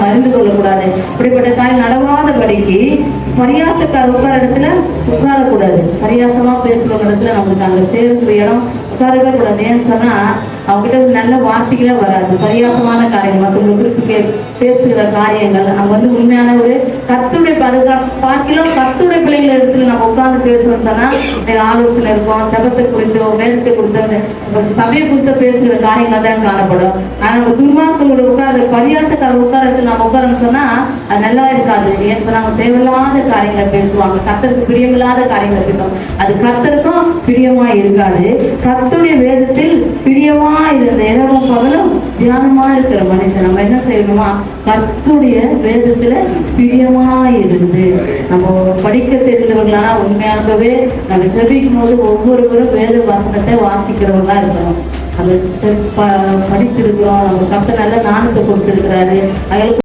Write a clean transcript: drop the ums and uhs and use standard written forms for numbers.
அறிந்து கொள்ளக்கூடாது. இப்படிப்பட்ட காரியம் நடவாதபடிக்கு பரியாசக்கார உட்கார இடத்துல உட்காரக்கூடாது. பரியாசமா பேசுற இடத்துல நம்மளுக்கு அங்க சேர்க்கிற இடம் உட்காரவே கூடாது. ஏன்னு சொன்னா அவங்ககிட்ட நல்ல வார்த்தைகளே வராது. பரியாசமான காரியங்கள், மற்றவங்களுக்கு பேசுகிற காரியங்கள் அங்க உண்மையான ஒரு கர்த்தருடைய பார்க்கலாம். கர்த்தருடைய பிள்ளைகள் இடத்துல நம்ம உட்கார்ந்து பேசுறோம்னு சொன்னா ஆலோசனை இருக்கும், ஜபத்தை குறித்தோ வேதத்தை குறித்தோ சபையை குறித்த பேசுகிற காரியங்கள் தான் காணப்படும். ஆனா நம்ம துன்மார்க்கங்களோட உட்கார்ந்து பரியாசக்கார உட்காரத்துல நம்ம உட்காரன்னு சொன்னா அது நல்லா இருக்காது. ஏன் நாங்க தேவையில்லாத காரியங்களை பேசுவாங்க, கர்த்தருக்கு பிரியமில்லாத காரியங்களை பேசுவாங்க. அது கர்த்தருக்கும் பிரியமா இருக்காது. கர்த்தருடைய வேதத்தில் பிரியமா இருந்த இரவும் பகலும் தியானமா இருக்கிற மனுஷன் நம்ம என்ன செய்யணுமா, கர்த்தருடைய வேதத்துல பிரியமா இருந்து நம்ம படிக்க தெரிந்தவர்களா உண்மையாகவே நம்ம ஜெபிக்கும் போது ஒவ்வொருவரும் வேத வசனத்தை வாசிக்கிறவங்களா இருக்கணும். அது படித்திருக்கிறோம், நம்ம கர்த்தர் நல்ல ஞானத்தை கொடுத்திருக்கிறாரு.